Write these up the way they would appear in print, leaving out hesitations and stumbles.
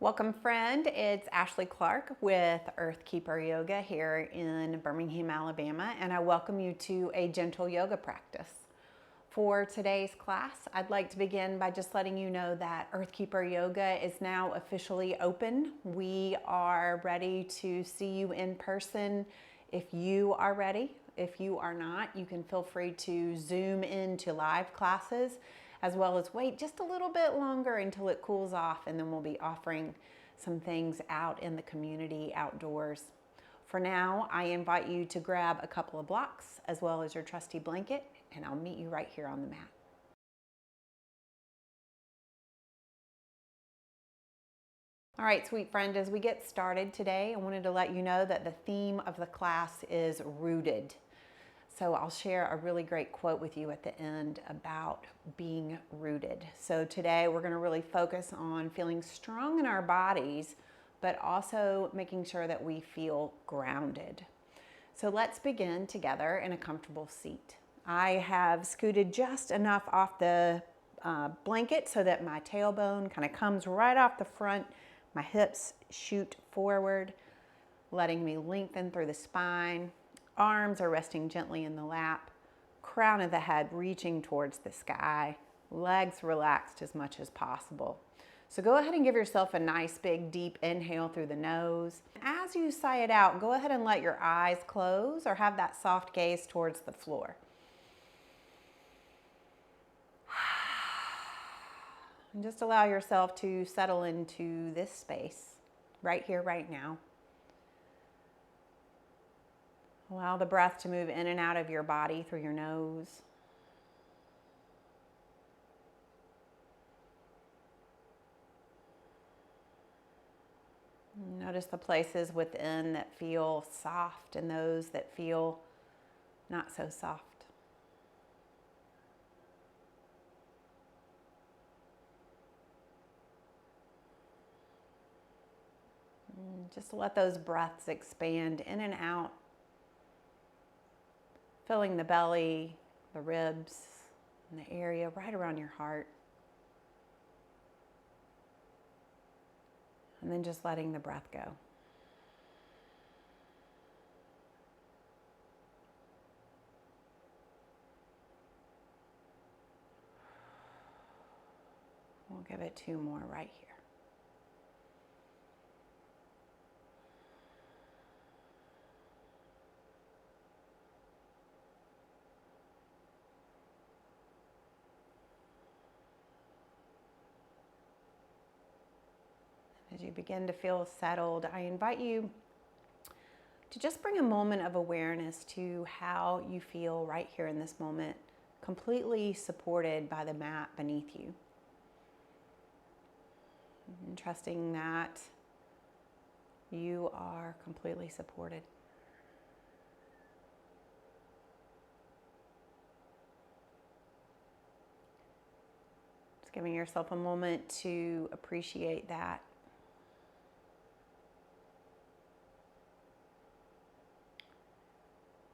Welcome friend, it's Ashley Clarke with Earthkeeper Yoga here in Birmingham, Alabama, and I welcome you to a gentle yoga practice. For today's class, I'd like to begin by just letting you know that Earthkeeper Yoga is now officially open. We are ready to see you in person if you are ready. If you are not, you can feel free to Zoom into live classes, as well as wait just a little bit longer until it cools off, and then we'll be offering some things out in the community outdoors. For now, I invite you to grab a couple of blocks as well as your trusty blanket, and I'll meet you right here on the mat. All right, sweet friend, as we get started today, I wanted to let you know that the theme of the class is rooted. So I'll share a really great quote with you at the end about being rooted. So today we're going to really focus on feeling strong in our bodies, but also making sure that we feel grounded. So let's begin together in a comfortable seat. I have scooted just enough off the blanket so that my tailbone kind of comes right off the front. My hips shoot forward, letting me lengthen through the spine. Arms are resting gently in the lap, crown of the head reaching towards the sky, legs relaxed as much as possible. So go ahead and give yourself a nice big deep inhale through the nose. As you sigh it out, go ahead and let your eyes close or have that soft gaze towards the floor. And just allow yourself to settle into this space right here, right now. Allow the breath to move in and out of your body through your nose. Notice the places within that feel soft and those that feel not so soft. Just let those breaths expand in and out, filling the belly, the ribs, and the area right around your heart. And then just letting the breath go. We'll give it 2 more right here. As you begin to feel settled, I invite you to just bring a moment of awareness to how you feel right here in this moment, completely supported by the mat beneath you. And trusting that you are completely supported. Just giving yourself a moment to appreciate that.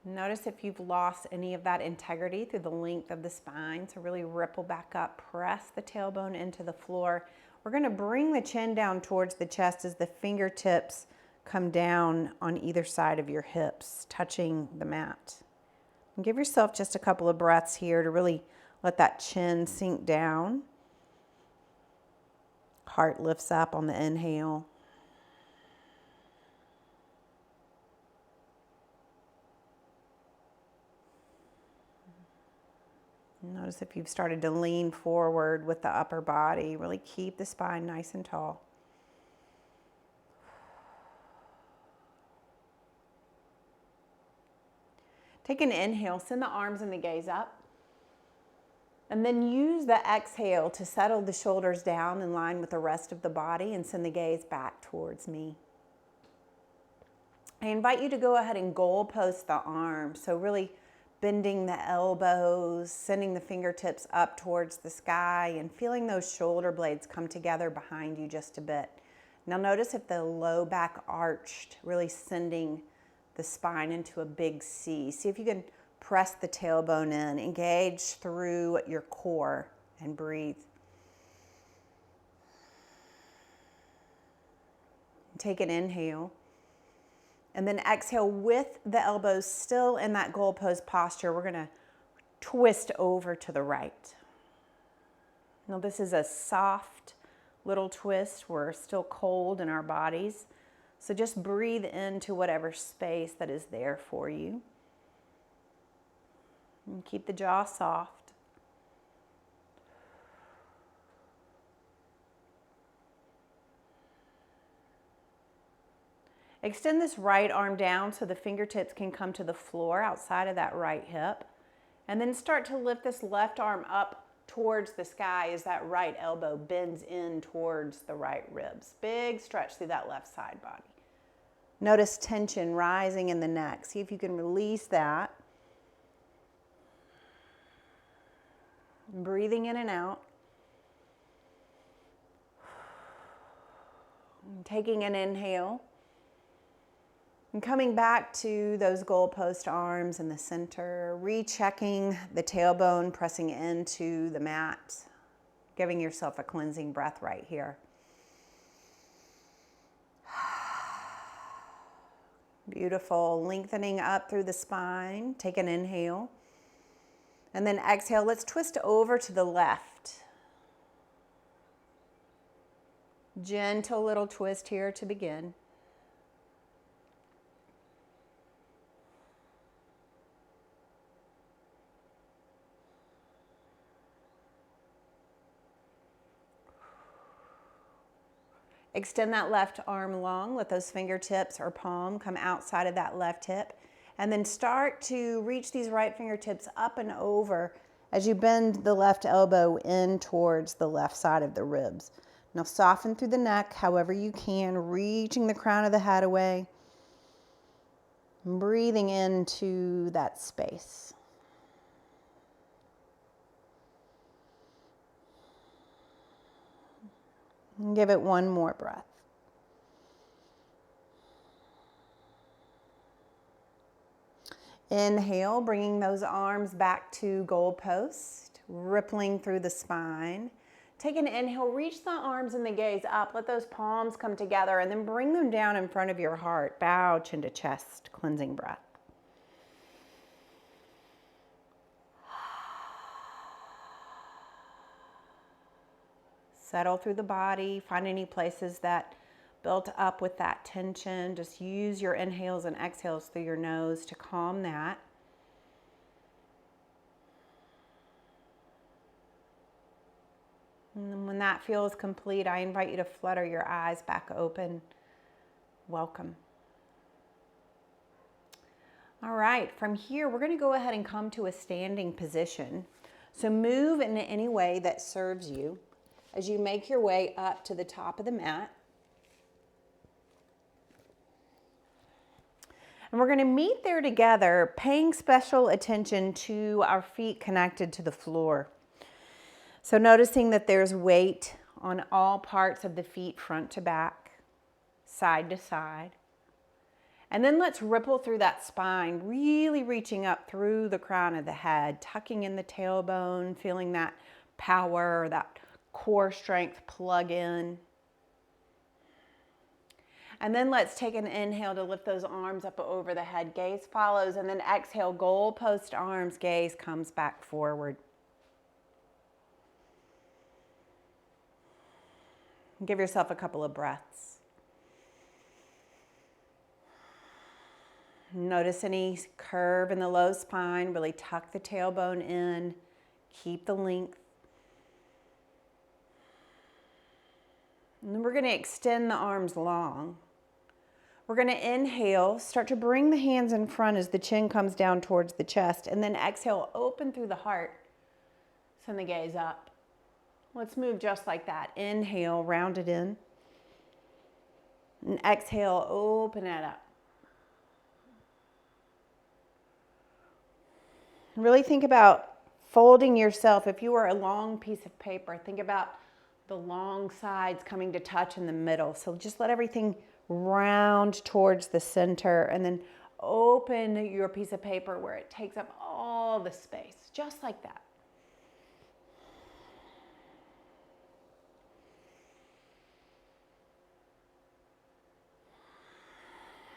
Notice if you've lost any of that integrity through the length of the spine. So really ripple back up, press the tailbone into the floor. We're going to bring the chin down towards the chest as the fingertips come down on either side of your hips, touching the mat. And give yourself just a couple of breaths here to really let that chin sink down. Heart lifts up on the inhale. Notice if you've started to lean forward with the upper body. Really keep the spine nice and tall. Take an inhale, send the arms and the gaze up. And then use the exhale to settle the shoulders down in line with the rest of the body and send the gaze back towards me. I invite you to go ahead and goalpost the arms. So really bending the elbows, sending the fingertips up towards the sky, and feeling those shoulder blades come together behind you just a bit. Now notice if the low back arched, really sending the spine into a big C. See if you can press the tailbone in, engage through your core, and breathe. Take an inhale. And then exhale with the elbows still in that goal pose posture. We're going to twist over to the right. Now this is a soft little twist. We're still cold in our bodies. So just breathe into whatever space that is there for you. And keep the jaw soft. Extend this right arm down so the fingertips can come to the floor outside of that right hip. And then start to lift this left arm up towards the sky as that right elbow bends in towards the right ribs. Big stretch through that left side body. Notice tension rising in the neck. See if you can release that. Breathing in and out. Taking an inhale. And coming back to those goalpost arms in the center, rechecking the tailbone, pressing into the mat, giving yourself a cleansing breath right here. Beautiful. Lengthening up through the spine. Take an inhale. And then exhale. Let's twist over to the left. Gentle little twist here to begin. Extend that left arm long. Let those fingertips or palm come outside of that left hip. And then start to reach these right fingertips up and over as you bend the left elbow in towards the left side of the ribs. Now soften through the neck however you can, reaching the crown of the head away. Breathing into that space. And give it one more breath. Inhale, bringing those arms back to goalpost, rippling through the spine. Take an inhale, reach the arms and the gaze up. Let those palms come together and then bring them down in front of your heart. Bow, chin to chest, cleansing breath. Settle through the body. Find any places that built up with that tension. Just use your inhales and exhales through your nose to calm that. And then when that feels complete, I invite you to flutter your eyes back open. Welcome. All right, from here, we're going to go ahead and come to a standing position. So move in any way that serves you as you make your way up to the top of the mat. And we're going to meet there together, paying special attention to our feet connected to the floor. So noticing that there's weight on all parts of the feet, front to back, side to side. And then let's ripple through that spine, really reaching up through the crown of the head, tucking in the tailbone, feeling that power, that core strength plug in. And then let's take an inhale to lift those arms up over the head. Gaze follows, and then exhale, goalpost arms, gaze comes back forward. Give yourself a couple of breaths. Notice any curve in the low spine. Really tuck the tailbone in. Keep the length. And then we're going to extend the arms long. We're going to inhale, start to bring the hands in front as the chin comes down towards the chest, and then exhale, open through the heart. Send the gaze up. Let's move just like that. Inhale, round it in. And exhale, open it up. Really think about folding yourself. If you were a long piece of paper, think about the long sides coming to touch in the middle. So just let everything round towards the center and then open your piece of paper where it takes up all the space, just like that.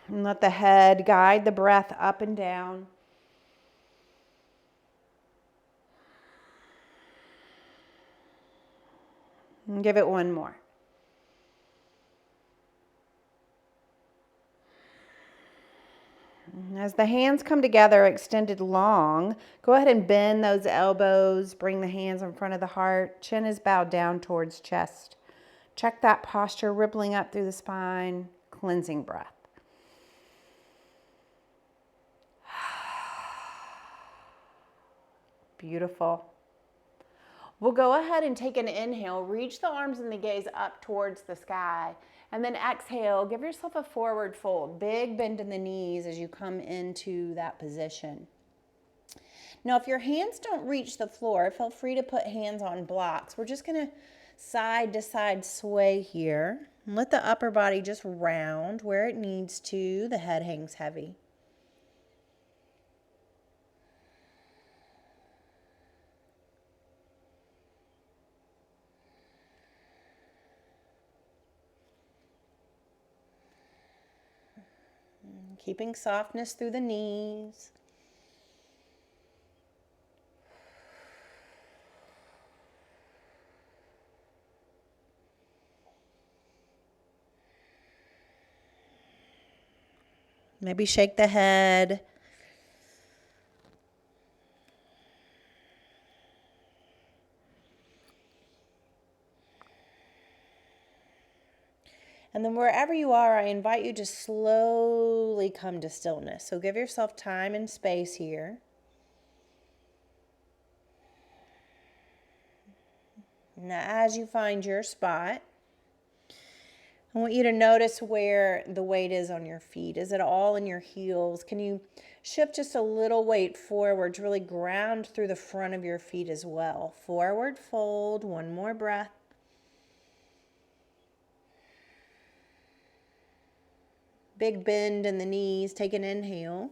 And let the head guide the breath up and down. And give it one more. As the hands come together, extended long, go ahead and bend those elbows, bring the hands in front of the heart. Chin is bowed down towards chest. Check that posture, rippling up through the spine, cleansing breath. Beautiful. We'll go ahead and take an inhale, reach the arms and the gaze up towards the sky, and then exhale, give yourself a forward fold, big bend in the knees as you come into that position. Now, if your hands don't reach the floor, feel free to put hands on blocks. We're just gonna side to side sway here, and let the upper body just round where it needs to. The head hangs heavy. Keeping softness through the knees. Maybe shake the head. And then wherever you are, I invite you to slowly come to stillness. So give yourself time and space here. Now, as you find your spot, I want you to notice where the weight is on your feet. Is it all in your heels? Can you shift just a little weight forward to really ground through the front of your feet as well? Forward fold, one more breath. Big bend in the knees, take an inhale.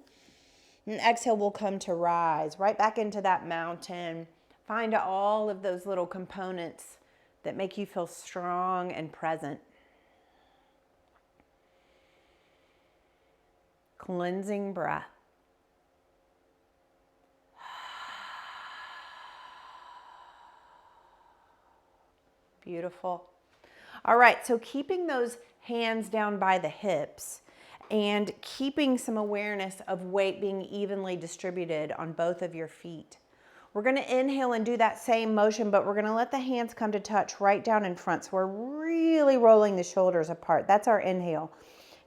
And exhale, we'll come to rise, right back into that mountain. Find all of those little components that make you feel strong and present. Cleansing breath. Beautiful. All right, so keeping those hands down by the hips and keeping some awareness of weight being evenly distributed on both of your feet. We're going to inhale and do that same motion, but we're going to let the hands come to touch right down in front. So we're really rolling the shoulders apart. That's our inhale.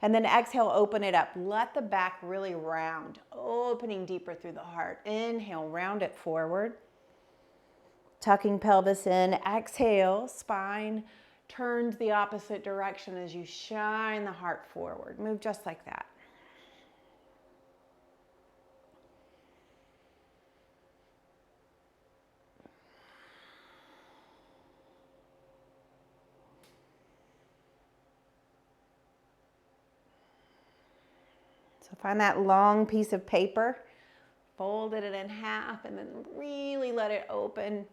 And then exhale, open it up. Let the back really round, opening deeper through the heart. Inhale, round it forward. Tucking pelvis in. Exhale, spine turns the opposite direction as you shine the heart forward. Move just like that. So find that long piece of paper, folded it in half, and then really let it open.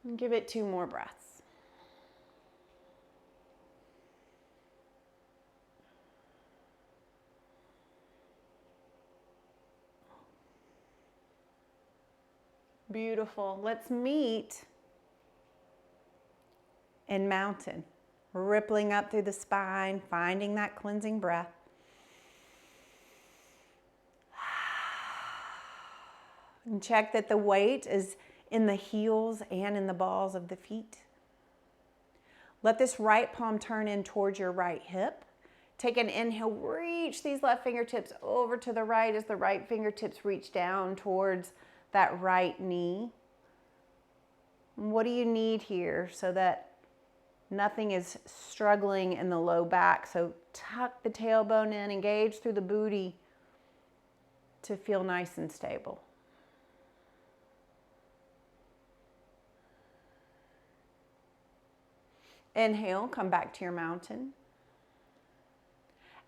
And give it 2 more breaths. Beautiful. Let's meet in mountain, rippling up through the spine, finding that cleansing breath. And check that the weight is in the heels and in the balls of the feet. Let this right palm turn in towards your right hip. Take an inhale, reach these left fingertips over to the right as the right fingertips reach down towards that right knee. What do you need here so that nothing is struggling in the low back? So tuck the tailbone in, engage through the booty to feel nice and stable. Inhale, come back to your mountain.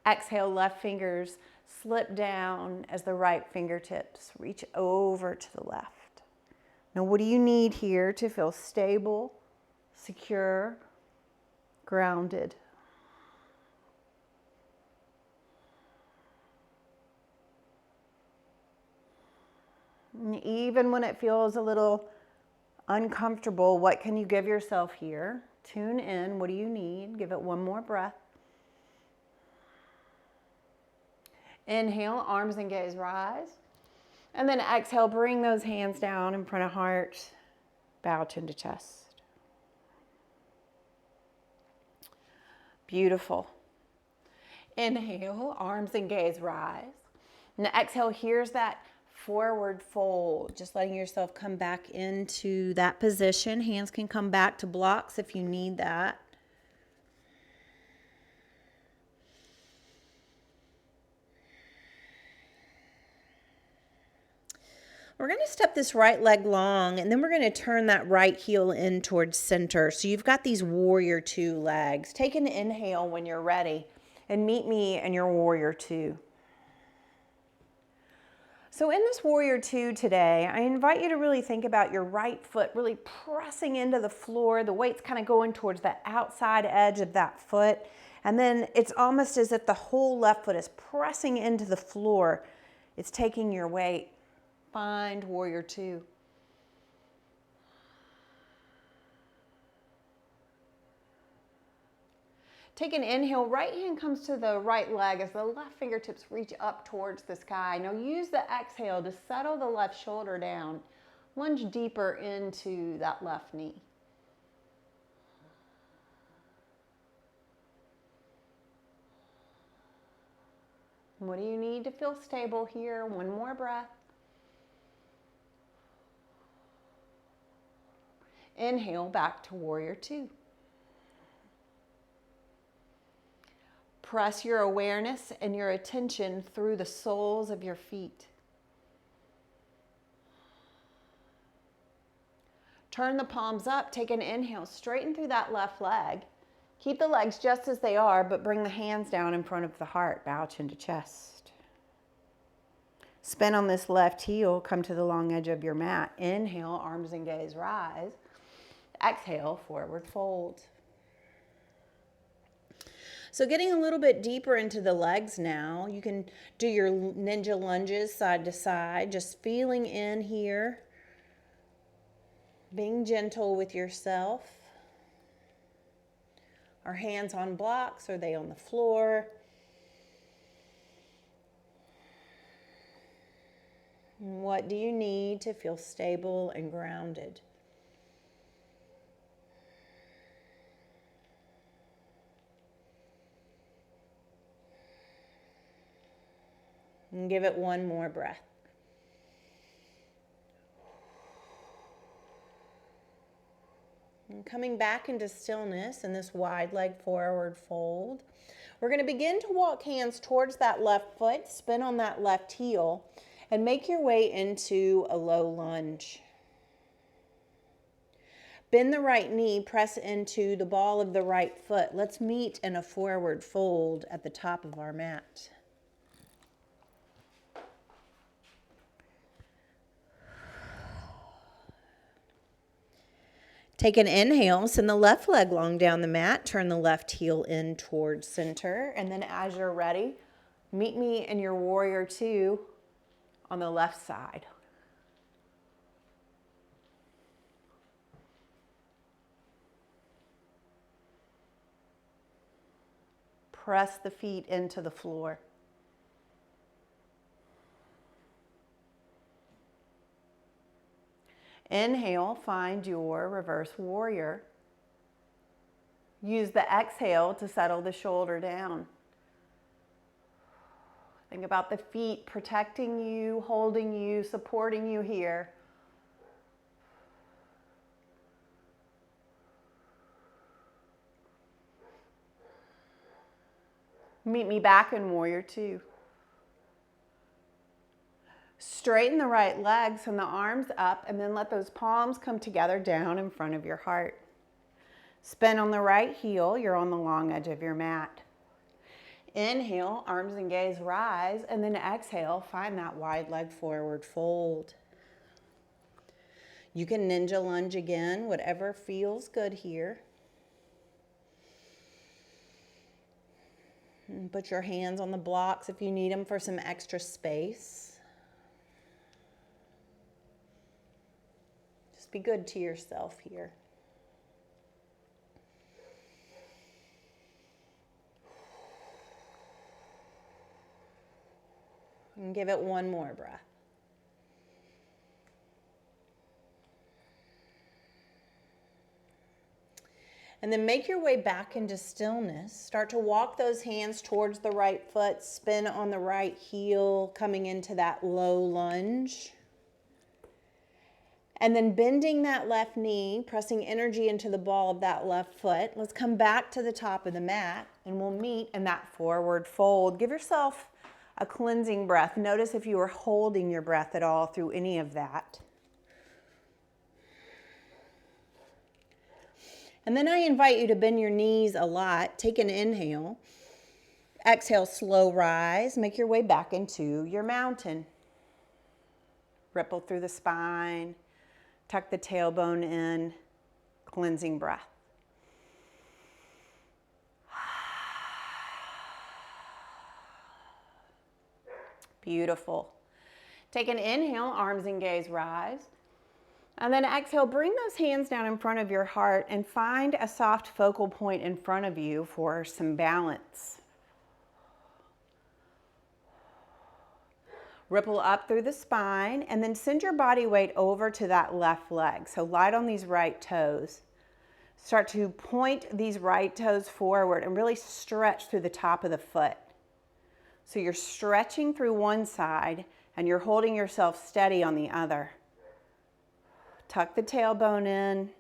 Exhale, left fingers slip down as the right fingertips reach over to the left. Now, what do you need here to feel stable, secure, grounded. And even when it feels a little uncomfortable, what can you give yourself here? Tune in. What do you need? Give it one more breath. Inhale, arms and gaze rise. And then exhale, bring those hands down in front of heart. Bow chin to chest. Beautiful. Inhale, arms and gaze rise. And exhale, here's that forward fold. Just letting yourself come back into that position. Hands can come back to blocks if you need that. We're going to step this right leg long, and then we're going to turn that right heel in towards center. So you've got these warrior two legs. Take an inhale when you're ready, and meet me in your warrior two. So in this warrior two today, I invite you to really think about your right foot really pressing into the floor. The weight's kind of going towards the outside edge of that foot. And then it's almost as if the whole left foot is pressing into the floor. It's taking your weight. Find warrior two. Take an inhale, right hand comes to the right leg as the left fingertips reach up towards the sky. Now use the exhale to settle the left shoulder down. Lunge deeper into that left knee. What do you need to feel stable here? One more breath. Inhale, back to warrior two. Press your awareness and your attention through the soles of your feet. Turn the palms up, take an inhale, straighten through that left leg. Keep the legs just as they are, but bring the hands down in front of the heart, bow chin to chest. Spin on this left heel, come to the long edge of your mat. Inhale, arms and gaze rise. Exhale, forward fold. So getting a little bit deeper into the legs now, you can do your ninja lunges side to side, just feeling in here, being gentle with yourself. Are hands on blocks? Are they on the floor? And what do you need to feel stable and grounded? And give it one more breath. And coming back into stillness in this wide leg forward fold. We're going to begin to walk hands towards that left foot, spin on that left heel, and make your way into a low lunge. Bend the right knee, press into the ball of the right foot. Let's meet in a forward fold at the top of our mat. Take an inhale, send the left leg long down the mat, turn the left heel in towards center, and then as you're ready, meet me in your warrior two on the left side. Press the feet into the floor. Inhale, find your reverse warrior. Use the exhale to settle the shoulder down. Think about the feet protecting you, holding you, supporting you here. Meet me back in warrior two. Straighten the right leg, send the arms up, and then let those palms come together down in front of your heart. Spin on the right heel, you're on the long edge of your mat. Inhale, arms and gaze rise, and then exhale, find that wide leg forward fold. You can ninja lunge again, whatever feels good here. And put your hands on the blocks if you need them for some extra space. Just be good to yourself here. And give it one more breath. And then make your way back into stillness. Start to walk those hands towards the right foot, spin on the right heel, coming into that low lunge. And then bending that left knee, pressing energy into the ball of that left foot. Let's come back to the top of the mat and we'll meet in that forward fold. Give yourself a cleansing breath. Notice if you are holding your breath at all through any of that. And then I invite you to bend your knees a lot. Take an inhale. Exhale, slow rise. Make your way back into your mountain. Ripple through the spine. Tuck the tailbone in. Cleansing breath. Beautiful. Take an inhale, arms and gaze rise. And then exhale, bring those hands down in front of your heart and find a soft focal point in front of you for some balance. Ripple up through the spine and then send your body weight over to that left leg. So light on these right toes. Start to point these right toes forward and really stretch through the top of the foot. So you're stretching through one side and you're holding yourself steady on the other. Tuck the tailbone in.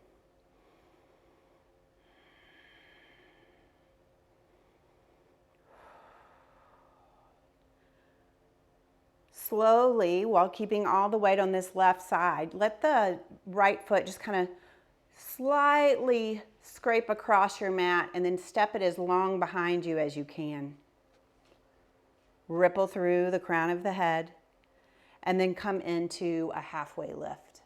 Slowly, while keeping all the weight on this left side, let the right foot just kind of slightly scrape across your mat and then step it as long behind you as you can. Ripple through the crown of the head and then come into a halfway lift.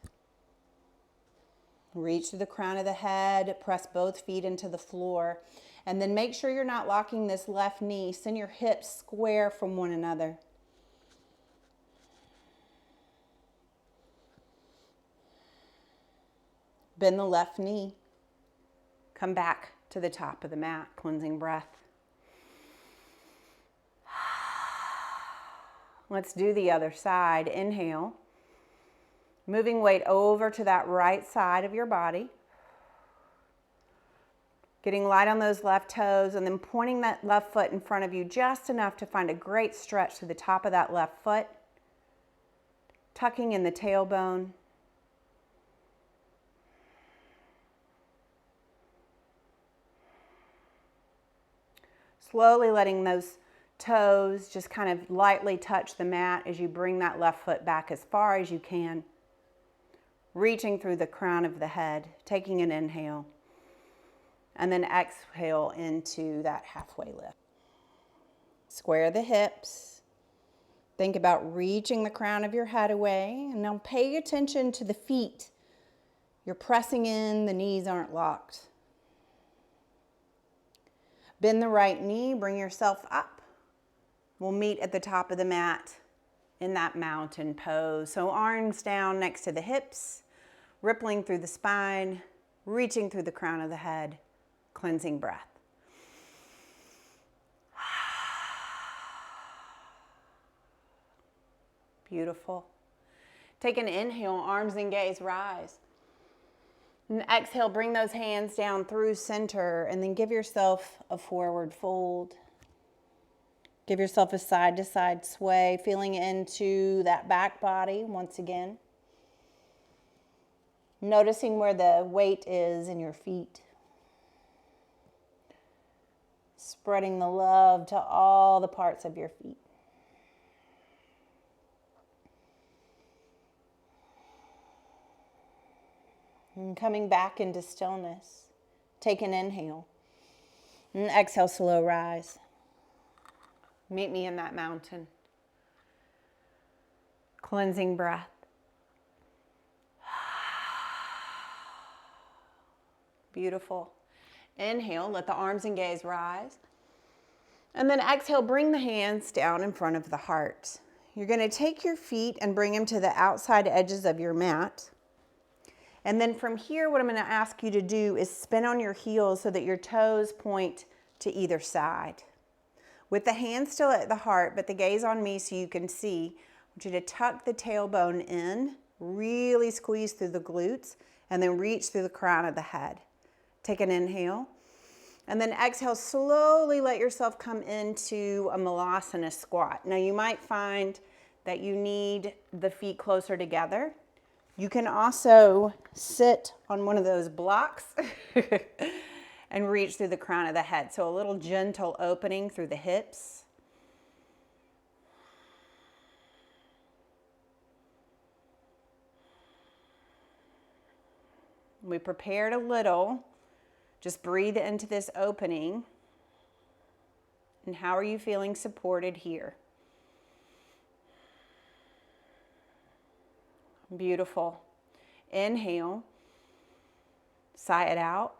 Reach to the crown of the head, press both feet into the floor, and then make sure you're not locking this left knee. Send your hips square from one another. Bend the left knee. Come back to the top of the mat, cleansing breath. Let's do the other side. Inhale. Moving weight over to that right side of your body. Getting light on those left toes and then pointing that left foot in front of you just enough to find a great stretch to the top of that left foot. Tucking in the tailbone. Slowly letting those toes just kind of lightly touch the mat as you bring that left foot back as far as you can. Reaching through the crown of the head, taking an inhale, and then exhale into that halfway lift. Square the hips. Think about reaching the crown of your head away, and now pay attention to the feet. You're pressing in, the knees aren't locked. Bend the right knee, bring yourself up. We'll meet at the top of the mat in that mountain pose. So arms down next to the hips, rippling through the spine, reaching through the crown of the head, cleansing breath. Beautiful. Take an inhale, arms and gaze rise. And exhale, bring those hands down through center and then give yourself a forward fold. Give yourself a side-to-side sway, feeling into that back body once again. Noticing where the weight is in your feet. Spreading the love to all the parts of your feet. And coming back into stillness. Take an inhale. And exhale, slow rise. Meet me in that mountain. Cleansing breath. Beautiful. Inhale, let the arms and gaze rise. And then exhale, bring the hands down in front of the heart. You're going to take your feet and bring them to the outside edges of your mat. And then from here, what I'm going to ask you to do is spin on your heels so that your toes point to either side. With the hands still at the heart, but the gaze on me so you can see, I want you to tuck the tailbone in, really squeeze through the glutes, and then reach through the crown of the head. Take an inhale. And then exhale, slowly let yourself come into a malasana squat. Now you might find that you need the feet closer together. You can also sit on one of those blocks and reach through the crown of the head. So a little gentle opening through the hips. We prepared a little. Just breathe into this opening. And how are you feeling supported here? Beautiful. Inhale. Sigh it out.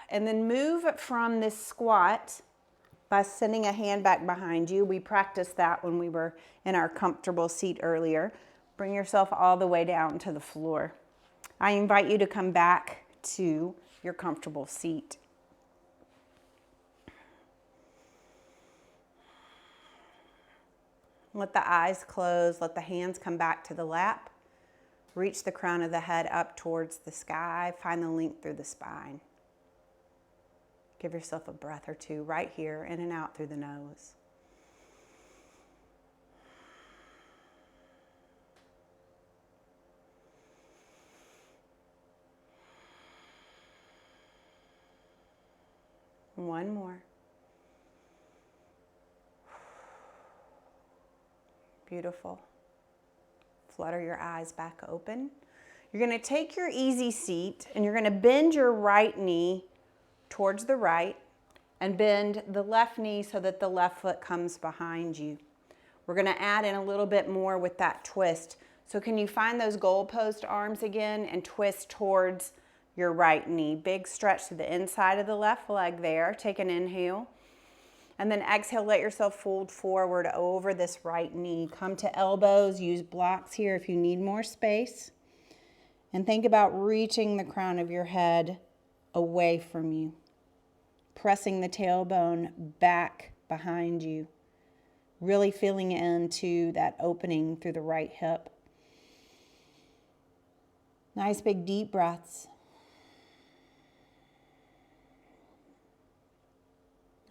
And then move from this squat by sending a hand back behind you. We practiced that when we were in our comfortable seat earlier. Bring yourself all the way down to the floor. I invite you to come back to your comfortable seat. Let the eyes close, let the hands come back to the lap. Reach the crown of the head up towards the sky. Find the length through the spine. Give yourself a breath or two right here, in and out through the nose. One more. Beautiful. Flutter your eyes back open. You're going to take your easy seat and you're going to bend your right knee towards the right and bend the left knee so that the left foot comes behind you. We're going to add in a little bit more with that twist. So can you find those goalpost arms again and twist towards your right knee? Big stretch to the inside of the left leg there. Take an inhale. And then exhale, let yourself fold forward over this right knee. Come to elbows, use blocks here if you need more space. And think about reaching the crown of your head away from you. Pressing the tailbone back behind you. Really feeling into that opening through the right hip. Nice big deep breaths.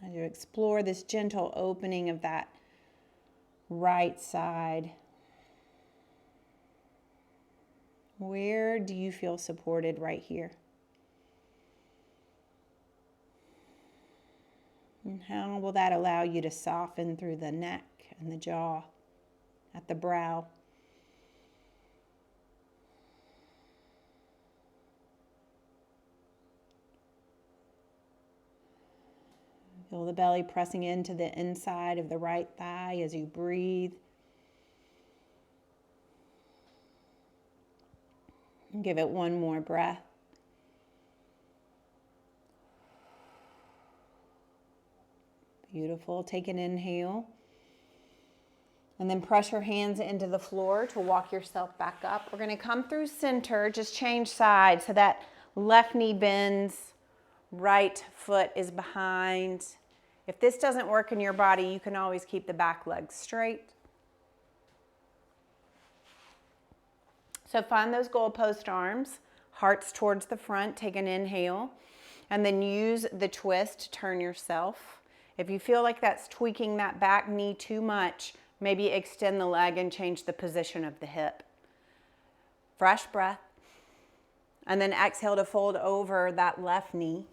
As you explore this gentle opening of that right side, where do you feel supported right here? And how will that allow you to soften through the neck and the jaw, at the brow? Feel the belly pressing into the inside of the right thigh as you breathe. And give it one more breath. Beautiful. Take an inhale. And then press your hands into the floor to walk yourself back up. We're going to come through center, just change sides so that left knee bends, right foot is behind. If this doesn't work in your body, you can always keep the back leg straight. So find those goalpost arms, hearts towards the front, take an inhale, and then use the twist to turn yourself. If you feel like that's tweaking that back knee too much, maybe extend the leg and change the position of the hip. Fresh breath. And then exhale to fold over that left knee,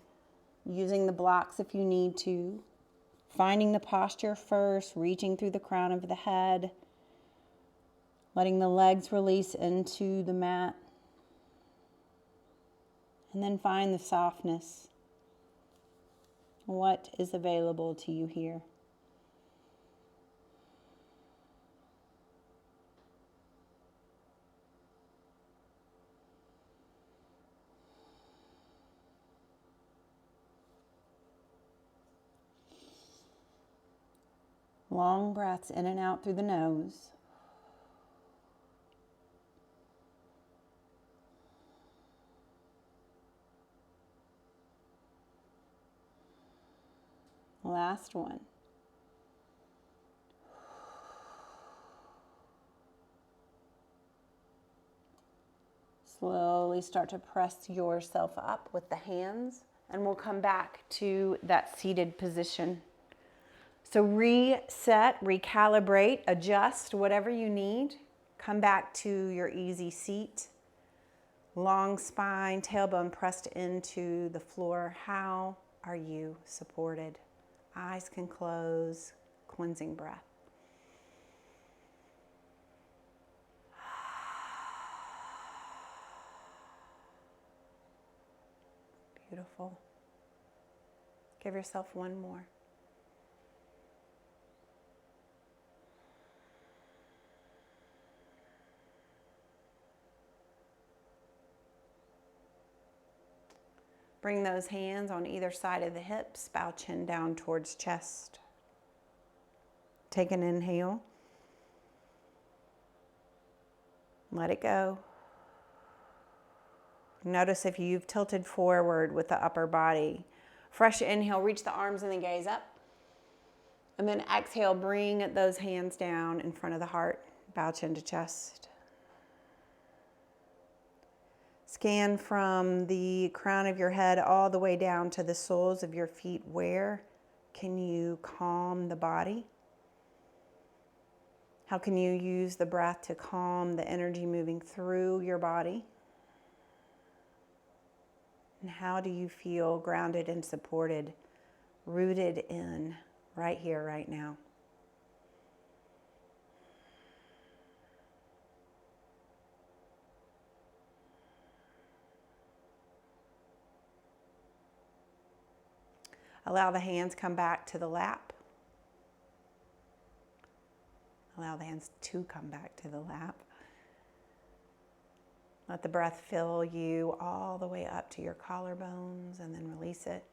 using the blocks if you need to. Finding the posture first, reaching through the crown of the head, letting the legs release into the mat, and then find the softness. What is available to you here? Long breaths in and out through the nose. Last one. Slowly start to press yourself up with the hands, and we'll come back to that seated position. So reset, recalibrate, adjust, whatever you need. Come back to your easy seat. Long spine, tailbone pressed into the floor. How are you supported? Eyes can close, cleansing breath. Beautiful. Give yourself one more. Bring those hands on either side of the hips, bow chin down towards chest. Take an inhale. Let it go. Notice if you've tilted forward with the upper body. Fresh inhale, reach the arms and the gaze up. And then exhale, bring those hands down in front of the heart, bow chin to chest. Scan from the crown of your head all the way down to the soles of your feet. Where can you calm the body? How can you use the breath to calm the energy moving through your body? And how do you feel grounded and supported, rooted in right here, right now? Allow the hands come back to the lap. Allow the hands to come back to the lap. Let the breath fill you all the way up to your collarbones and then release it.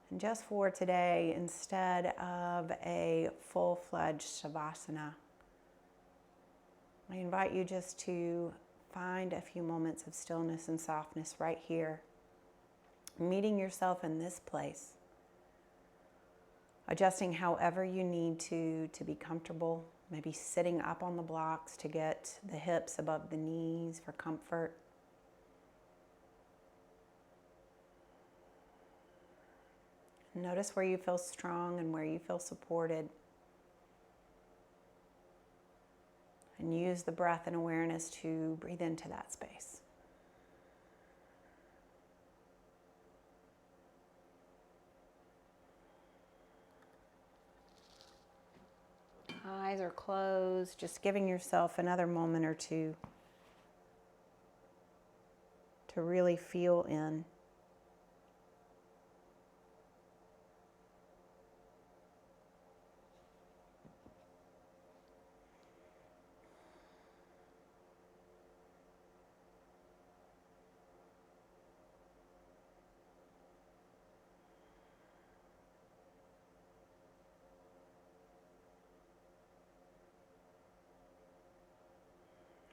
And just for today, instead of a full-fledged Shavasana, I invite you just to find a few moments of stillness and softness right here, meeting yourself in this place, adjusting however you need to be comfortable, maybe sitting up on the blocks to get the hips above the knees for comfort. Notice where you feel strong and where you feel supported. And use the breath and awareness to breathe into that space. Eyes are closed, just giving yourself another moment or two to really feel in.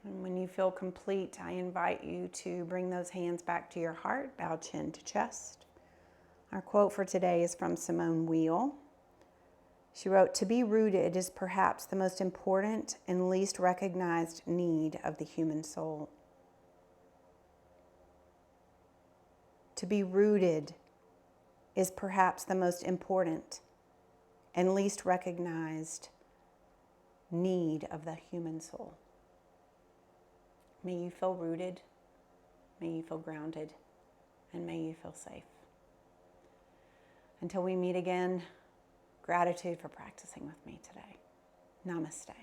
And when you feel complete, I invite you to bring those hands back to your heart, bow chin to chest. Our quote for today is from Simone Weil. She wrote, "To be rooted is perhaps the most important and least recognized need of the human soul." To be rooted is perhaps the most important and least recognized need of the human soul. May you feel rooted, may you feel grounded, and may you feel safe. Until we meet again, gratitude for practicing with me today. Namaste.